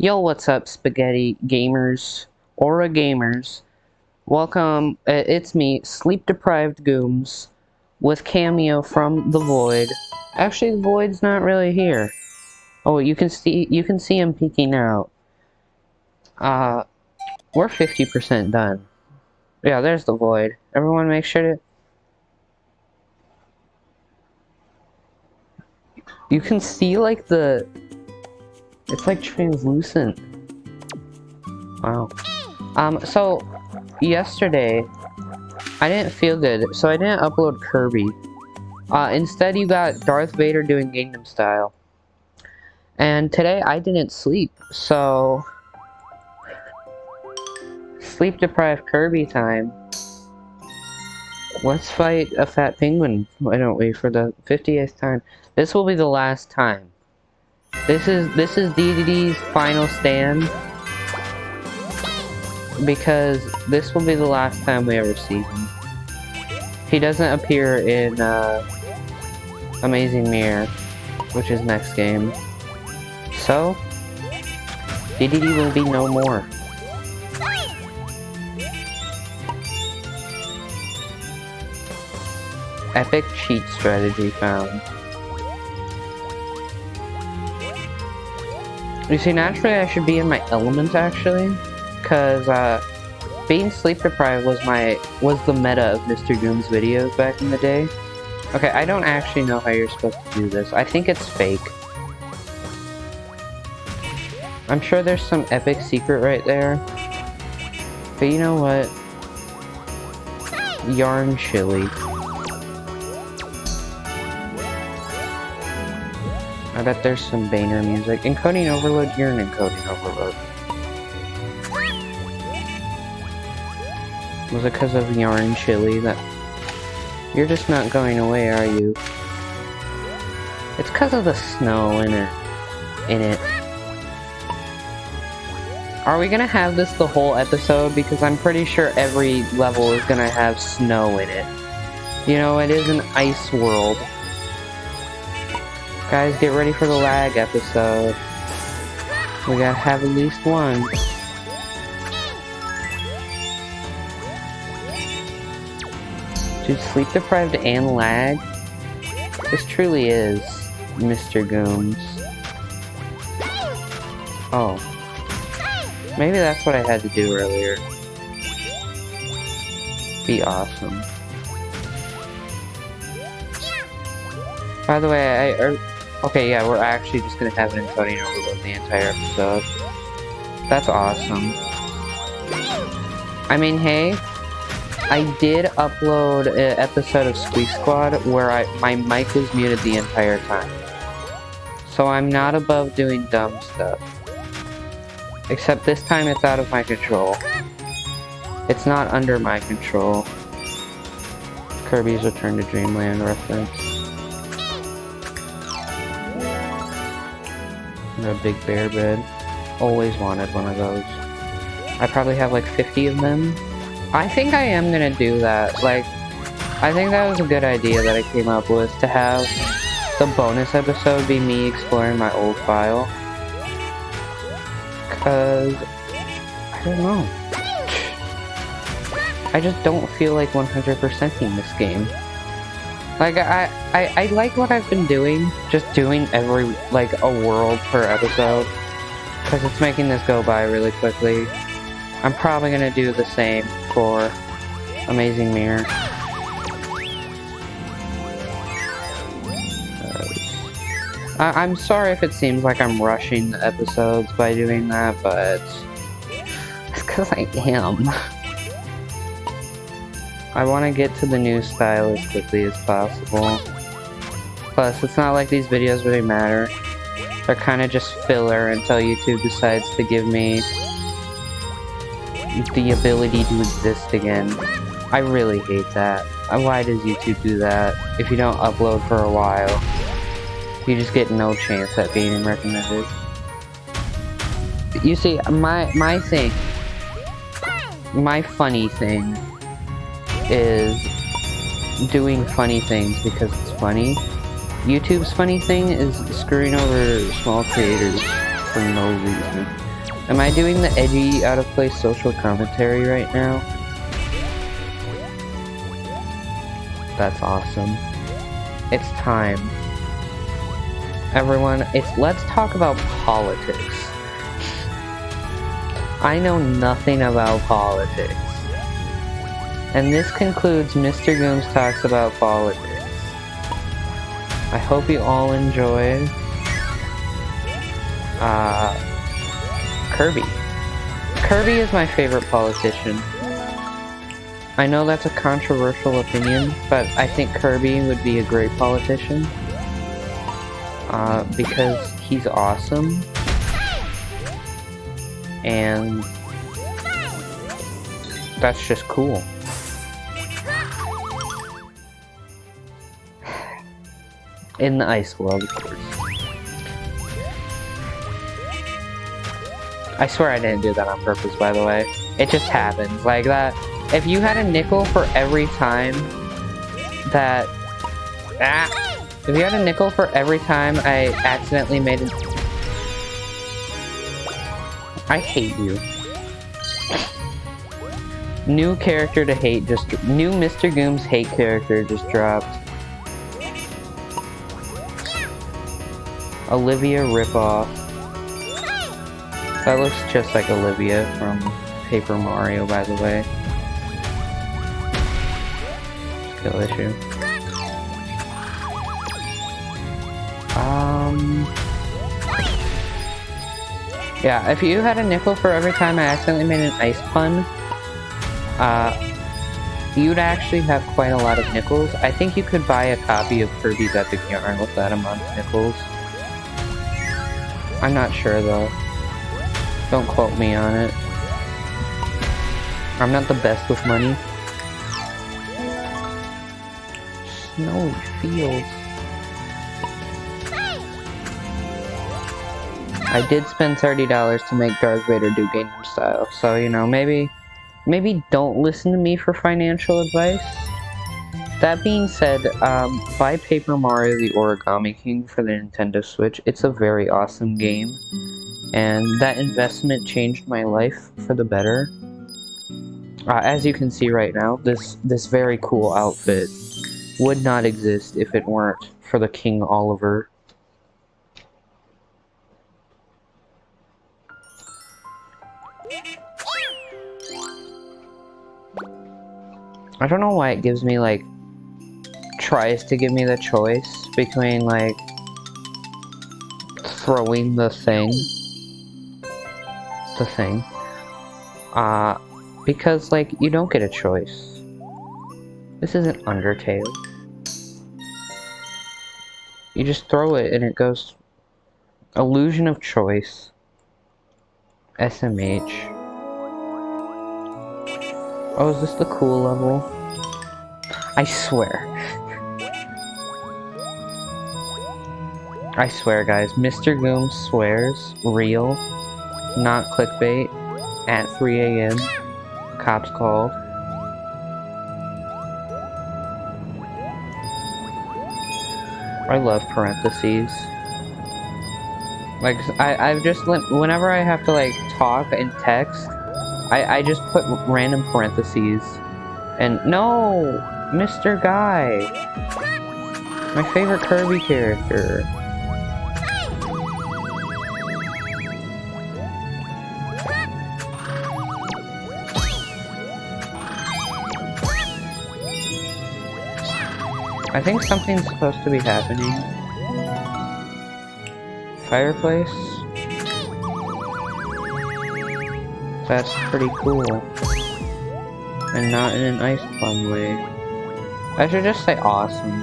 Yo, what's up, spaghetti gamers, aura gamers? Welcome, it's me, sleep-deprived Gooms, with cameo from the Void. Actually, the Void's not really here. Oh, you can see him peeking out. We're 50% done. Yeah, there's the Void. Everyone make sure to... You can see, like, it's like translucent. Wow. So, yesterday, I didn't feel good, so I didn't upload Kirby. Instead you got Darth Vader doing Gangnam Style. And today I didn't sleep, so... Sleep-deprived Kirby time. Let's fight a fat penguin, why don't we, for the 50th time. This will be the last time. This is DDD's final stand. Because this will be the last time we ever see him. He doesn't appear in Amazing Mirror, which is next game. So, DDD will be no more. Epic cheat strategy found. You see, naturally I should be in my element, actually. Because, being sleep-deprived was the meta of Mr. Doom's videos back in the day. Okay, I don't actually know how you're supposed to do this. I think it's fake. I'm sure there's some epic secret right there. But you know what? Yarn chili. I bet there's some Boehner music. Encoding overload, you're an encoding overload. Was it because of yarn chili that... You're just not going away, are you? It's because of the snow in it. Are we gonna have this the whole episode? Because I'm pretty sure every level is gonna have snow in it. You know, it is an ice world. Guys, get ready for the lag episode. We gotta have at least one. Dude, sleep-deprived and lag? This truly is Mr. Gooms. Oh. Maybe that's what I had to do earlier. Be awesome. By the way, okay, yeah, we're actually just gonna have an encoding overload the entire episode. That's awesome. I mean, hey, I did upload an episode of Squeak Squad where my mic was muted the entire time. So I'm not above doing dumb stuff. Except this time it's out of my control. It's not under my control. Kirby's Return to Dreamland reference. A big bear bed. Always wanted one of those. I probably have like 50 of them. I think I am gonna do that. Like, I think that was a good idea that I came up with, to have the bonus episode be me exploring my old file. Cause, I don't know. I just don't feel like 100%ing this game. Like, I like what I've been doing, just doing like, a world per episode. Cause it's making this go by really quickly. I'm probably gonna do the same for Amazing Mirror. I'm sorry if it seems like I'm rushing the episodes by doing that, but it's because I am. I want to get to the new style as quickly as possible. Plus, it's not like these videos really matter. They're kind of just filler until YouTube decides to give me the ability to exist again. I really hate that. Why does YouTube do that? If you don't upload for a while, you just get no chance at being recommended. You see, my funny thing is doing funny things because it's funny. YouTube's funny thing is screwing over small creators for no reason. Am I doing the edgy, out-of-place social commentary right now? That's awesome. It's time. Everyone, let's talk about politics. I know nothing about politics. And this concludes Mr. Gooms Talks About Politics. I hope you all enjoyed Kirby. Kirby is my favorite politician. I know that's a controversial opinion, but I think Kirby would be a great politician. Because he's awesome. And that's just cool. In the ice world, of course. I swear I didn't do that on purpose, by the way. It just happens like that. If you had a nickel for every time that... If you had a nickel for every time I accidentally made it... I hate you. New character to hate just... New Mr. Gooms hate character just dropped. Olivia ripoff. That looks just like Olivia from Paper Mario, by the way. Skill issue. Yeah, if you had a nickel for every time I accidentally made an ice pun, you'd actually have quite a lot of nickels. I think you could buy a copy of Kirby's Epic Yarn with that amount of nickels. I'm not sure though. Don't quote me on it. I'm not the best with money. Snowy fields. I did spend $30 to make Darth Vader do Gangnam Style, so you know, maybe don't listen to me for financial advice. That being said, buy Paper Mario the Origami King for the Nintendo Switch. It's a very awesome game, and that investment changed my life for the better. As you can see right now, this very cool outfit would not exist if it weren't for the King Oliver. I don't know why it gives me, like, tries to give me the choice between, like, throwing the thing. Because, like, you don't get a choice. This isn't Undertale. You just throw it and it goes... Illusion of choice. SMH. Oh, is this the cool level? I swear. I swear, guys. Mr. Gooms swears. Real. Not clickbait. At 3 AM. Cops called. I love parentheses. Like, I've just... Whenever I have to, like, talk and text... I just put random parentheses. And no! Mr. Guy! My favorite Kirby character. I think something's supposed to be happening. Fireplace? That's pretty cool. And not in an ice pun way. I should just say awesome.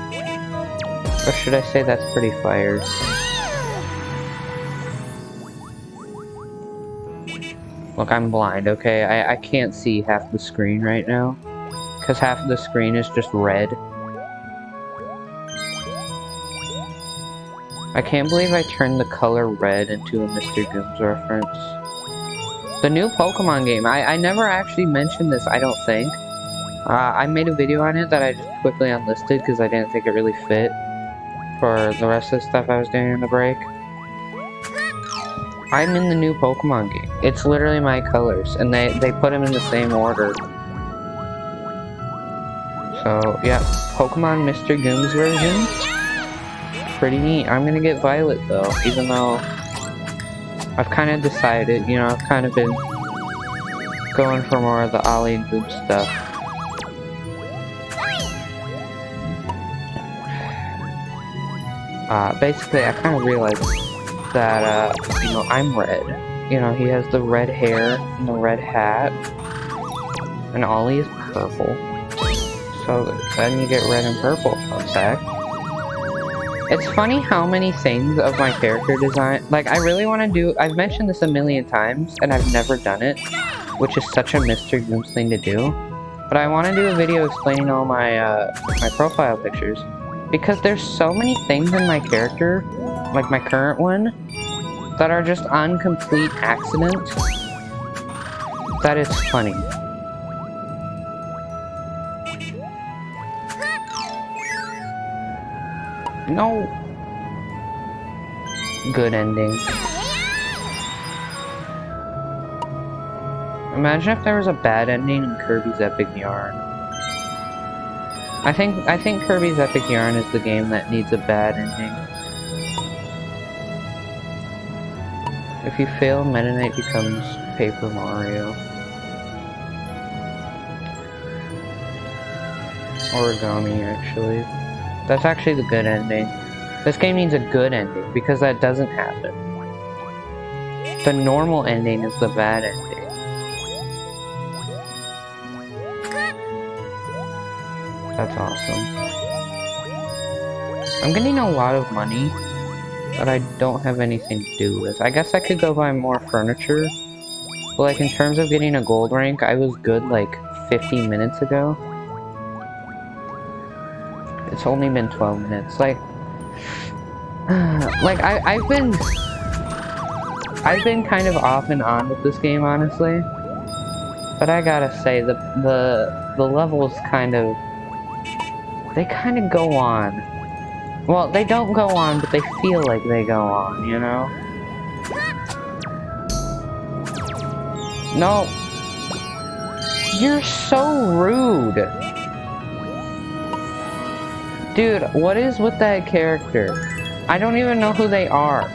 Or should I say that's pretty fire? Look, I'm blind, okay? I can't see half the screen right now. Because half of the screen is just red. I can't believe I turned the color red into a Mr. Gooms reference. The new Pokemon game, I never actually mentioned this, I don't think. I made a video on it that I just quickly unlisted because I didn't think it really fit for the rest of the stuff I was doing in the break. I'm in the new Pokemon game. It's literally my colors, and they put them in the same order. So, yeah, Pokemon Mr. Goom's version. Pretty neat. I'm gonna get Violet, though, even though I've kind of decided, you know, I've kind of been going for more of the Ollie and Goom stuff. Basically, I kind of realized that, you know, I'm red. You know, he has the red hair and the red hat, and Ollie is purple. So then you get red and purple, fun fact. It's funny how many things of my character design, like, I really want to do, I've mentioned this a million times, and I've never done it, which is such a Mr. Gooms thing to do. But I want to do a video explaining all my, my profile pictures. Because there's so many things in my character, like my current one, that are just on complete accident, that it's funny. No. Good ending. Imagine if there was a bad ending in Kirby's Epic Yarn. I think Kirby's Epic Yarn is the game that needs a bad ending. If you fail, Meta Knight becomes Paper Mario. Origami, actually. That's actually the good ending. This game needs a good ending, because that doesn't happen. The normal ending is the bad ending. That's awesome. I'm getting a lot of money that I don't have anything to do with. I guess I could go buy more furniture. But like in terms of getting a gold rank, I was good like 15 minutes ago. It's only been 12 minutes. Like I've been kind of off and on with this game, honestly. But I gotta say, the levels kind of, they kind of go on. Well, they don't go on, but they feel like they go on, you know? No. You're so rude. Dude, what is with that character? I don't even know who they are.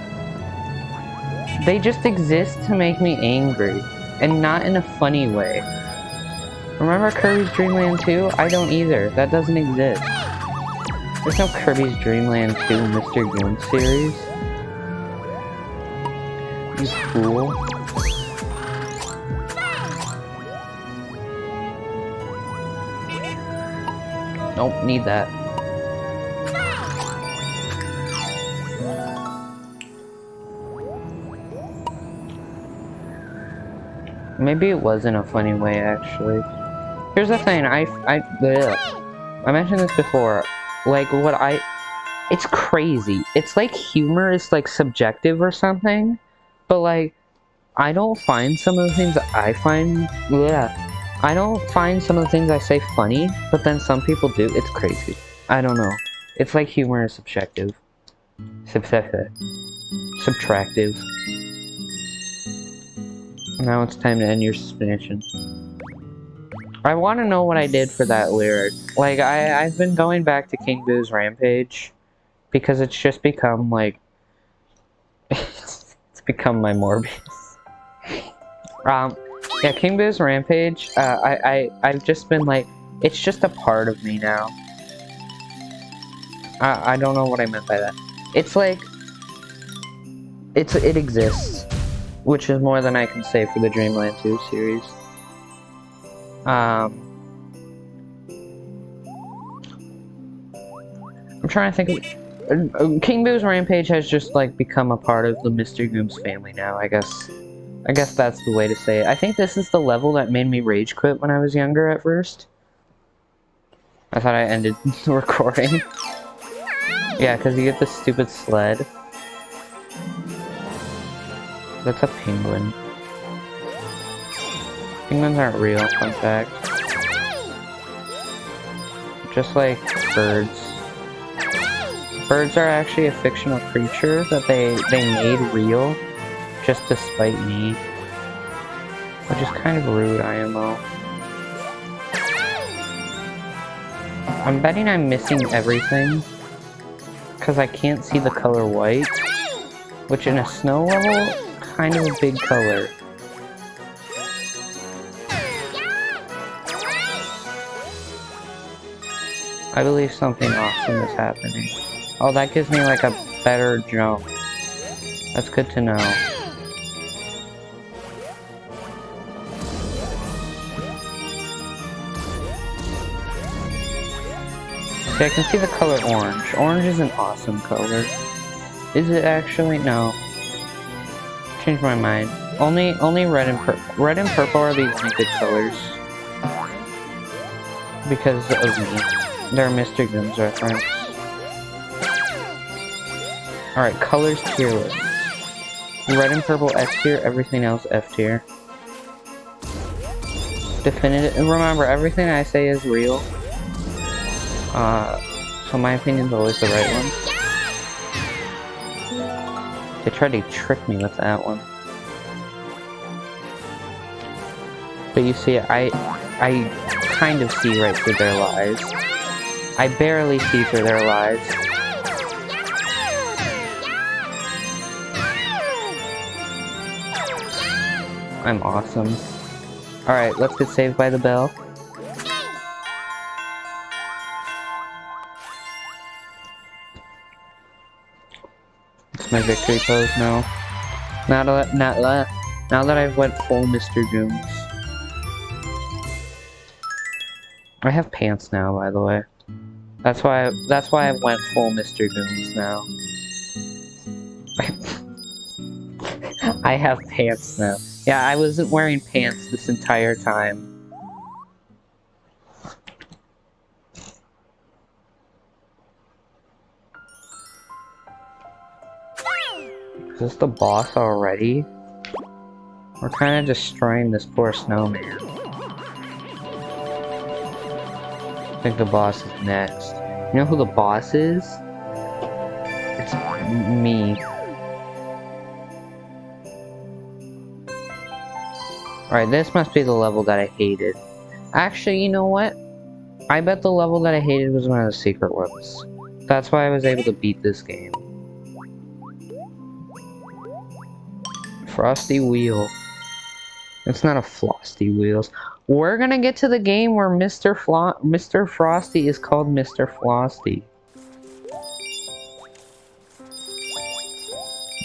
They just exist to make me angry, and not in a funny way. Remember Kirby's Dream Land 2? I don't either. That doesn't exist. There's no Kirby's Dream Land 2 Mr. Goom series. You fool. Nope, need that. Maybe it was in a funny way, actually. Here's the thing, I mentioned this before. Like, it's crazy. It's like humor is, like, subjective or something. But, like, I don't find some of the things that I find, I don't find some of the things I say funny, but then some people do. It's crazy. I don't know. It's like humor is subjective. Subtractive. Now it's time to end your suspicion. I want to know what I did for that lyric. Like, I've been going back to King Boo's Rampage, because it's just become, like... it's become my Morbius. Yeah, King Boo's Rampage, I've just been, like... It's just a part of me now. I don't know what I meant by that. It's like... It exists. Which is more than I can say for the Dreamland 2 series. I'm trying to think of... King Boo's Rampage has just, like, become a part of the Mr. Goom's family now, I guess. I guess that's the way to say it. I think this is the level that made me rage quit when I was younger at first. I thought I ended the recording. Yeah, because you get this stupid sled. That's a penguin. Penguins aren't real, fun fact. Just like birds. Birds are actually a fictional creature that they made real just to spite me. Which is kind of rude, IMO. I'm betting I'm missing everything. Because I can't see the color white. Which in a snow level, kind of a big color. I believe something awesome is happening. Oh, that gives me like a better jump. That's good to know. See, I can see the color orange. Orange is an awesome color. Is it actually? No. Changed my mind. Only red and purple. Red and purple are the only good colors. Because of me. They're Mr. Goom's reference. Alright, colors tier list. Red and purple S tier, everything else F tier. Definitive. Remember, everything I say is real. So my opinion is always the right one. They tried to trick me with that one. But you see, I kind of see right through their lies. I barely see through their lies. I'm awesome. Alright, let's get saved by the bell. It's my victory pose now. Now that I've went full Mr. Gooms. I have pants now, by the way. That's why I went full Mr. Gooms now. I have pants now. Yeah, I wasn't wearing pants this entire time. Is this the boss already? We're kind of destroying this poor snowman. I think the boss is next. You know who the boss is? It's me. Alright, this must be the level that I hated. Actually, you know what? I bet the level that I hated was one of the secret ones. That's why I was able to beat this game. Frosty Wheel. It's not a Frosty Wheels. We're gonna get to the game where Mr. Frosty is called Mr. Frosty.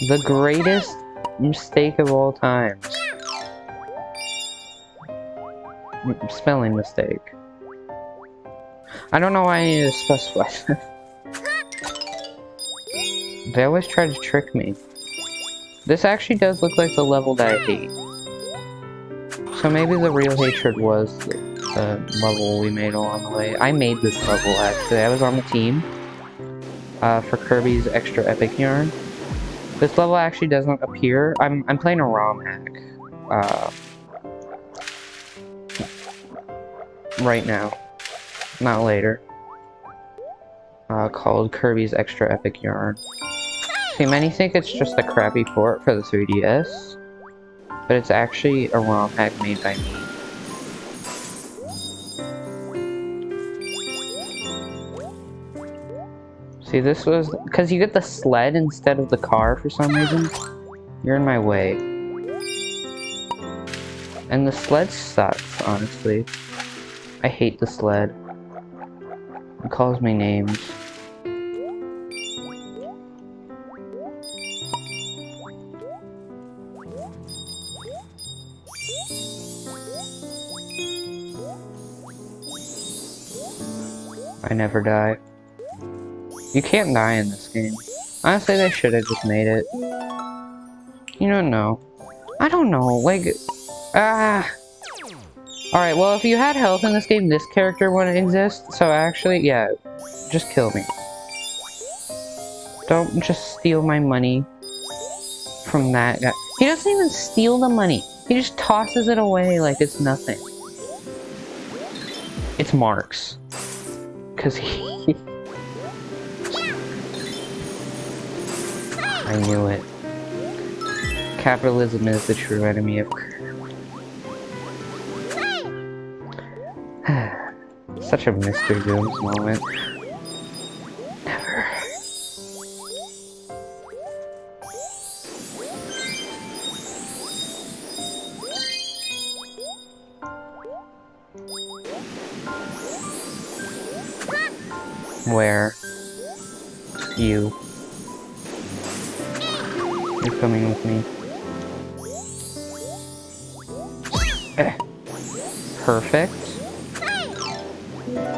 The greatest mistake of all time. Spelling mistake. I don't know why I need to specify that. They always try to trick me. This actually does look like the level that I hate. So maybe the real hatred was the level we made along the way. I made this level, actually. I was on the team for Kirby's Extra Epic Yarn. This level actually doesn't appear. I'm playing a ROM hack. Right now. Not later. Called Kirby's Extra Epic Yarn. See, many think it's just a crappy port for the 3DS. But it's actually a ROM hack made by me. See, this was... because you get the sled instead of the car for some reason. You're in my way. And the sled sucks, honestly. I hate the sled. It calls me names. I never die. You can't die in this game. Honestly, they should have just made it. You don't know. I don't know, like... Alright, well, if you had health in this game, this character wouldn't exist. So actually, yeah, just kill me. Don't just steal my money from that guy. He doesn't even steal the money. He just tosses it away like it's nothing. It's Mark's. Because he... I knew it. Capitalism is the true enemy of... Such a Mr. Dooms moment. Never. Where? You. You're coming with me. Perfect.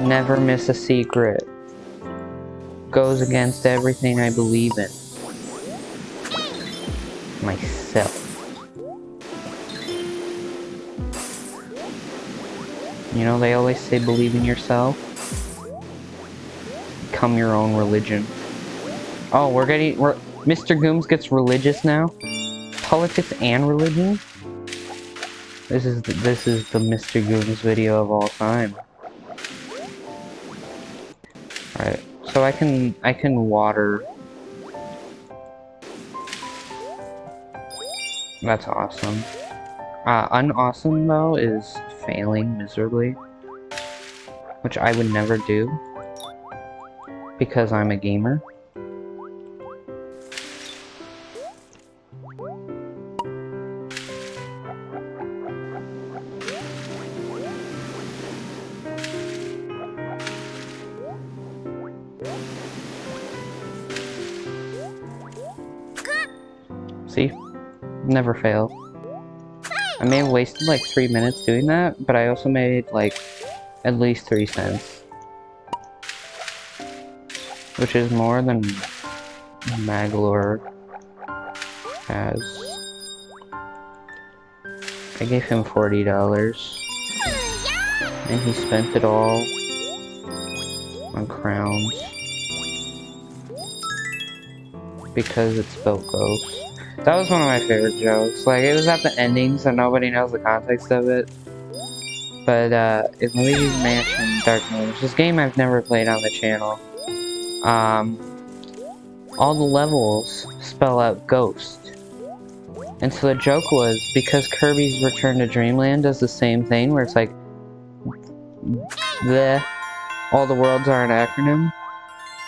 Never miss a secret. Goes against everything I believe in. Myself. You know, they always say believe in yourself. Become your own religion. Oh, Mr. Gooms gets religious now? Politics and religion? This is the Mr. Gooms video of all time. Alright, so I can water. That's awesome. Unawesome though is failing miserably, which I would never do because I'm a gamer. See? Never fail. I may have wasted like 3 minutes doing that, but I also made like at least 3 cents. Which is more than Maglor has. I gave him $40. And he spent it all on crowns. Because it spelled ghost. That was one of my favorite jokes. Like, it was at the ending, so nobody knows the context of it. But, in Luigi's Mansion Dark Moon, this game I've never played on the channel. All the levels spell out ghost. And so the joke was, because Kirby's Return to Dreamland does the same thing, where it's like, all the worlds are an acronym.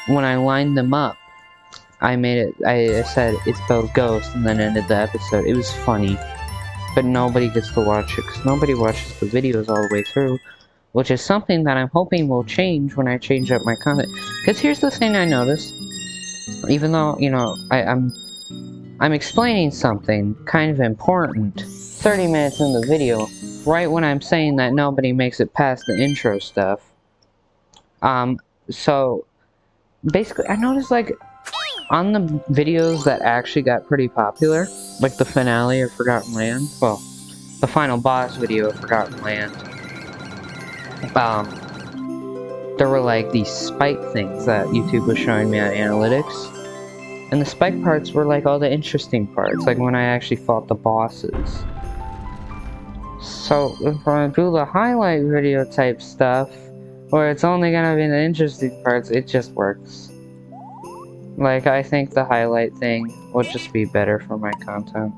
When I lined them up, I said it spells ghost and then ended the episode. It was funny, but nobody gets to watch it because nobody watches the videos all the way through, which is something that I'm hoping will change when I change up my content. Because here's the thing I noticed, even though, you know, I'm explaining something kind of important 30 minutes in the video, right when I'm saying that nobody makes it past the intro stuff. So basically I noticed, like, on the videos that actually got pretty popular, like the finale of Forgotten Land, well, the final boss video of Forgotten Land, there were like these spike things that YouTube was showing me on analytics, and the spike parts were like all the interesting parts, like when I actually fought the bosses. So if I do the highlight video type stuff, where it's only gonna be the interesting parts, it just works. Like, I think the highlight thing will just be better for my content.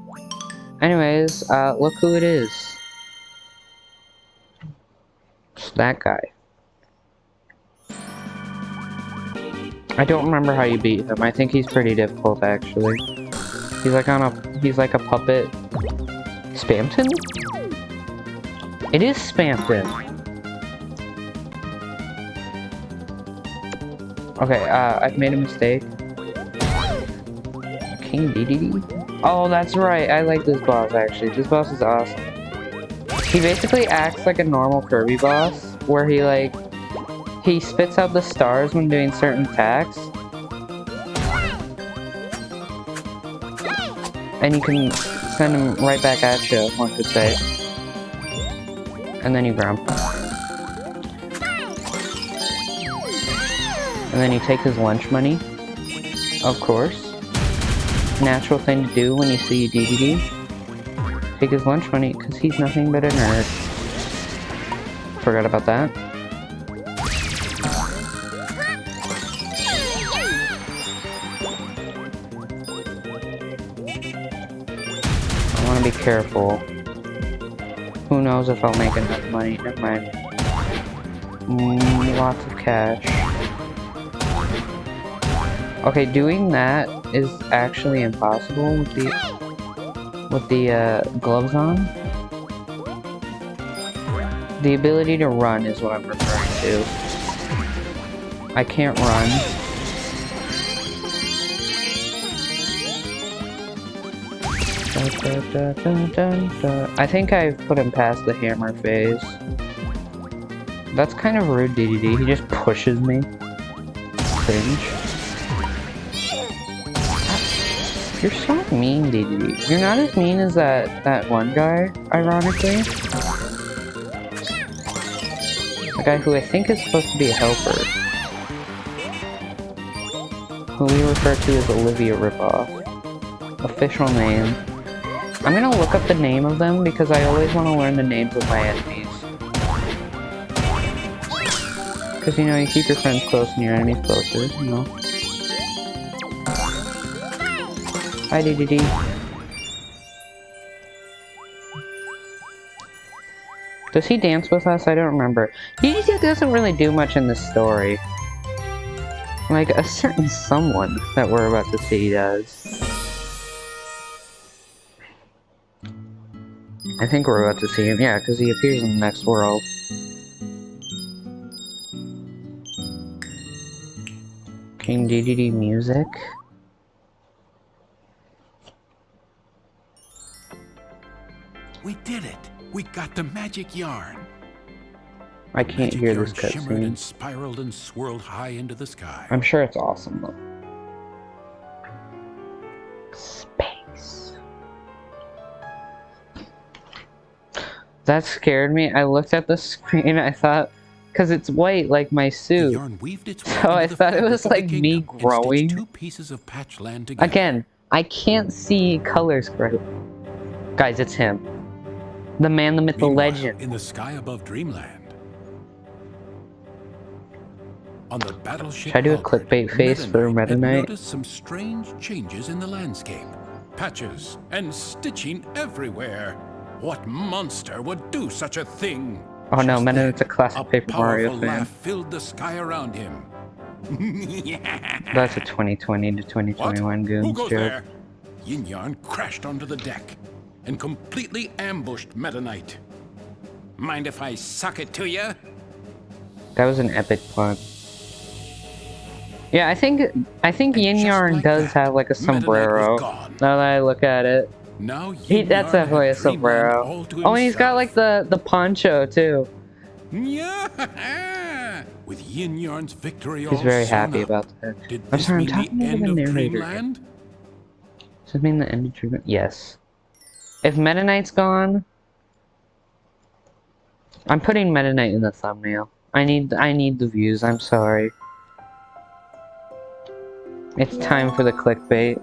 Anyways, look who it is. It's that guy. I don't remember how you beat him. I think he's pretty difficult, actually. He's like a puppet. Spamton? It is Spamton. Okay, I've made a mistake. King Dedede? Oh, that's right. I like this boss, actually. This boss is awesome. He basically acts like a normal Kirby boss, where he spits out the stars when doing certain attacks. And you can send him right back at you, one could say. And then you grab him. And then you take his lunch money, of course. Natural thing to do when you see Dedede. Take his lunch money, because he's nothing but a nerd. Forgot about that. careful. Who knows if I'll make enough money? Never mind. Lots of cash. Okay, doing that is actually impossible with the gloves on. The ability to run is what I'm referring to. I can't run. I think I've put him past the hammer phase. That's kind of rude, DDD. He just pushes me. Cringe. You're so mean, DDD. You're not as mean as that one guy, ironically. The guy who I think is supposed to be a helper. Who we refer to as Olivia Ripoff. Official name. I'm gonna look up the name of them because I always want to learn the names of my enemies. Because, you know, you keep your friends close and your enemies closer, you know. Hi, DDD. Does he dance with us? I don't remember. DDD doesn't really do much in this story. Like, a certain someone that we're about to see does. I think we're about to see him, yeah, because he appears in the next world. King DDD music. We did it! We got the magic yarn! I can't hear this shimmered and cutscene. spiraled and swirled high into the sky. I'm sure it's awesome, though. Space. That scared me. I looked at the screen, I thought, because it's white like my suit. So I thought it was like me growing. Two pieces of patch land together. Again, I can't see colors correctly. Guys, it's him. The man, the myth, the legend. In the sky above Dreamland. On the battleship. Should I do a clickbait face for Meta Knight? Noticed some strange changes in the landscape. Patches and stitching everywhere. What monster would do such a thing? Oh no, Meta Knight's a classic Paper Mario fan. Laugh filled the sky around him. That's a 2020 to 2021 Goons joke. There? Yin Yarn crashed onto the deck and completely ambushed Meta Knight. Mind if I suck it to you? That was an epic pun. Yeah, I think Yin Yarn does have like a sombrero. Now that I look at it. Now That's definitely a sombrero. Oh, and he's got like the poncho too. Yeah. With Yin Yarn's victory, he's very happy about that. I'm sorry, I'm talking to the narrator. Does this mean the end of Dreamland? Yes. If Meta Knight's gone, I'm putting Meta Knight in the thumbnail. I need the views. I'm sorry. It's time for the clickbait.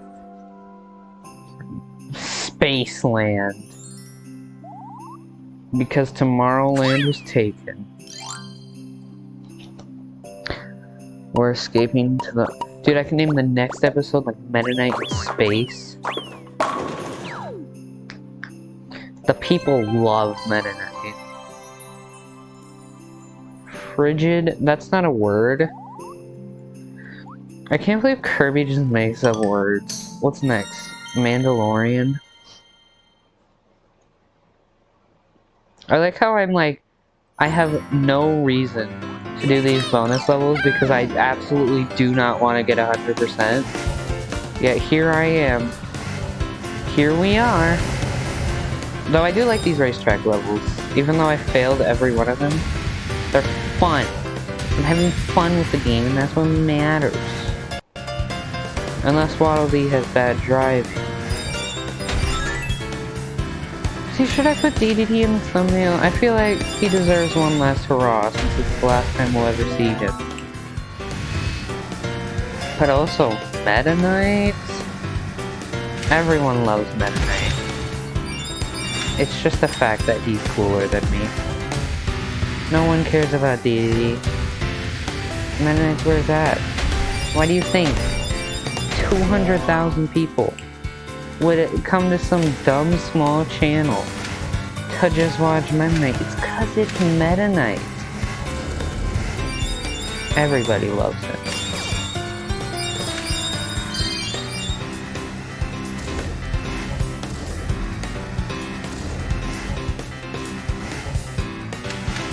Spaceland. Because Tomorrowland was taken. We're escaping to the... Dude, I can name the next episode like Meta Knight in Space. The people love Meta Knight. Frigid, that's not a word. I can't believe Kirby just makes up words. What's next? Mandalorian? I like how I'm like, I have no reason to do these bonus levels because I absolutely do not want to get 100%. Yet here I am. Here we are. Though I do like these racetrack levels. Even though I failed every one of them, they're fun. I'm having fun with the game and that's what matters. Unless Waddle Dee has bad driving. See, should I put DDD in the thumbnail? I feel like he deserves one last hurrah since it's the last time we'll ever see him. But also, Meta Knight? Everyone loves Meta Knight. It's just the fact that he's cooler than me. No one cares about DDD. Meta Knight's where's that? Why do you think? 200,000 people would it come to some dumb small channel to just watch Meta Knight? It's cause it's Meta Knight. Everybody loves it.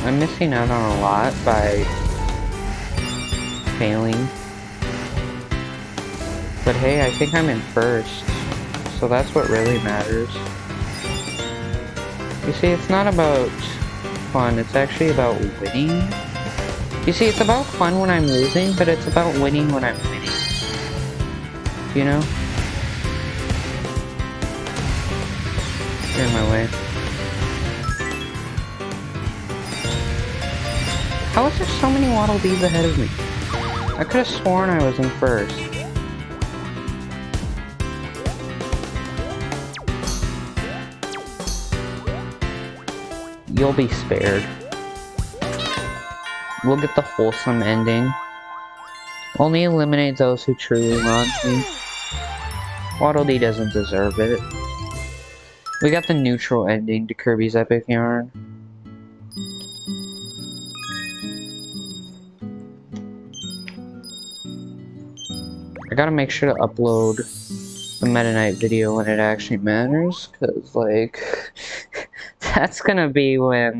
I'm missing out on a lot by failing. But hey, I think I'm in first. So that's what really matters. You see, it's not about fun, it's actually about winning. You see, it's about fun when I'm losing, but it's about winning when I'm winning. You know? You're in my way. How is there so many Waddle Dees ahead of me? I could have sworn I was in first. You'll be spared. We'll get the wholesome ending. Only eliminate those who truly want me. Waddle Dee doesn't deserve it. We got the neutral ending to Kirby's epic yarn. I gotta make sure to upload the Meta Knight video when it actually matters, cause like that's gonna be when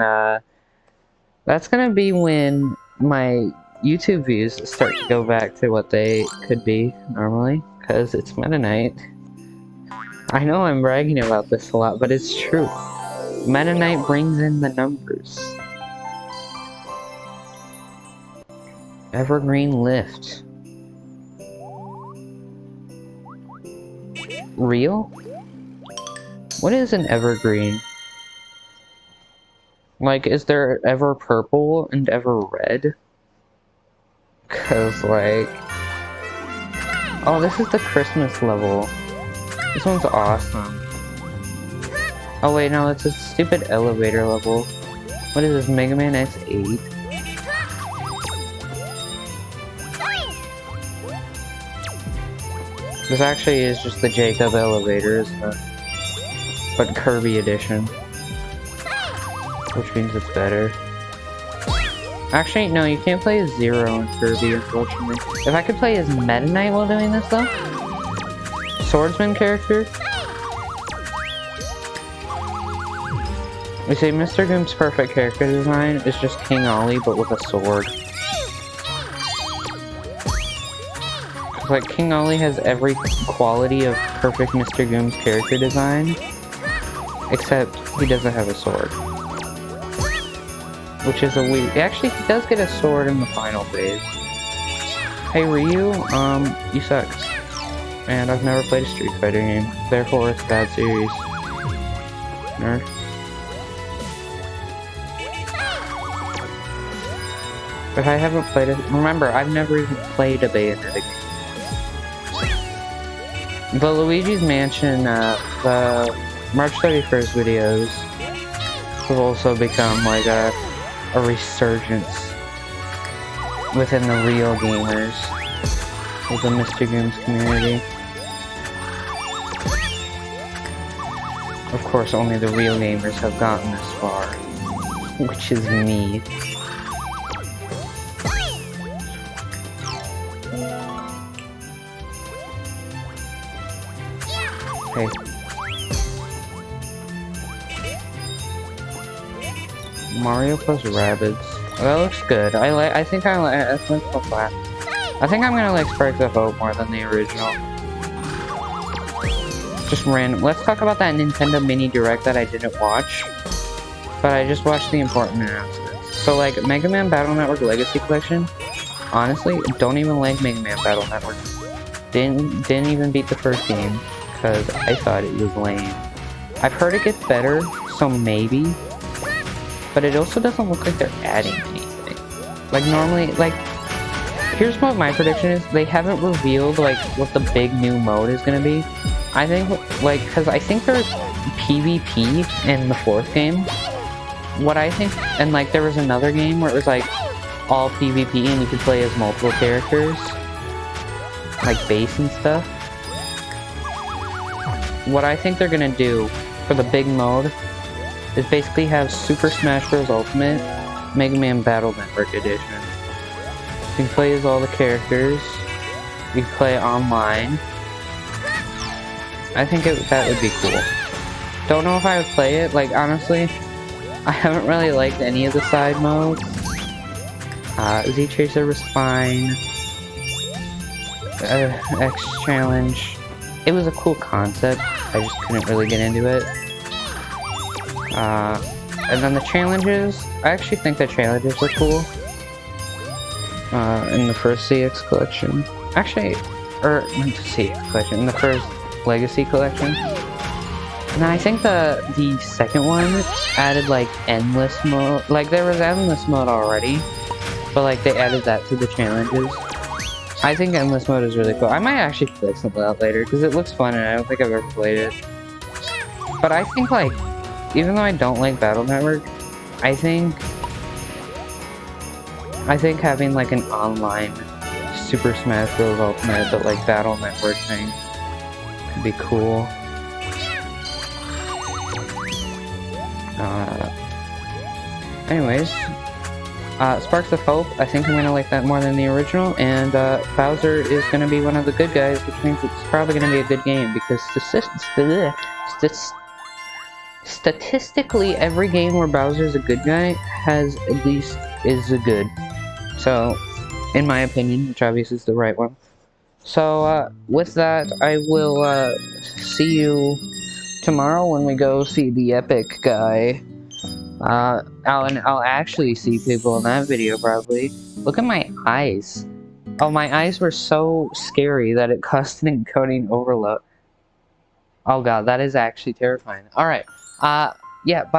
my YouTube views start to go back to what they could be normally, cause it's Meta Knight. I know I'm bragging about this a lot, but it's true. Meta Knight brings in the numbers. Evergreen Lift. Real? What is an evergreen? Like, is there ever purple and ever red? Cause like... Oh, this is the Christmas level. This one's awesome. Oh wait, no, it's a stupid elevator level. What is this, Mega Man X8? This actually is just the Jacob elevator, isn't it? But Kirby edition. Which means it's better. Actually, no, you can't play as Zero in Kirby, unfortunately. If I could play as Meta Knight while doing this, though? Swordsman character? We say Mr. Goom's perfect character design is just King Ollie, but with a sword. Like, King Ollie has every quality of perfect Mr. Goom's character design, except he doesn't have a sword. Which is a weird... Actually, he does get a sword in the final phase. Hey Ryu, you suck. And I've never played a Street Fighter game, therefore it's a bad series. Nerd. If I haven't played it... Remember, I've never even played a Bayonetta game. The Luigi's Mansion, the March 31st videos have also become like a resurgence within the real gamers of the Mr. Goom's community. Of course, only the real gamers have gotten this far, which is me. Hey. Mario plus Rabbids. Oh, that looks good. I think I'm gonna like Sparks of Hope more than the original. Just random. Let's talk about that Nintendo Mini Direct that I didn't watch, but I just watched the important announcements. So like Mega Man Battle Network Legacy Collection. Honestly, don't even like Mega Man Battle Network. Didn't even beat the first game because I thought it was lame. I've heard it gets better, so maybe. But it also doesn't look like they're adding anything. Like normally, like, here's what my prediction is. They haven't revealed, like, what the big new mode is gonna be. I think, like, because I think there's PvP in the 4th game. What I think, and like, there was another game where it was, like, all PvP and you could play as multiple characters. Like, base and stuff. what I think they're gonna do for the big mode is basically have Super Smash Bros. Ultimate Mega Man Battle Network Edition. You can play as all the characters. You can play online. I think that would be cool. Don't know if I would play it. Like, honestly, I haven't really liked any of the side modes. Z-Chaser was fine. X Challenge. It was a cool concept. I just couldn't really get into it. And then the challenges. I actually think the challenges were cool. In the first CX collection. Actually, or not the CX collection. In the first Legacy collection. And I think the second one added like endless mode. Like there was endless mode already, but like they added that to the challenges. I think endless mode is really cool. I might actually play something out later because it looks fun and I don't think I've ever played it. But I think like, even though I don't like Battle Network, I think having like an online Super Smash Bros. Ultimate but like Battle Network thing could be cool. Anyways, Sparks of Hope, I think I'm gonna like that more than the original, and Bowser is gonna be one of the good guys, which means it's probably gonna be a good game, because statistically, every game where Bowser's a good guy is a good. So, in my opinion, which obviously is the right one. So, with that, I will see you tomorrow when we go see the Epic guy. I'll actually see people in that video probably. Look at my eyes. Oh, my eyes were so scary that it caused an encoding overload. Oh god, that is actually terrifying. Alright, yeah, bye.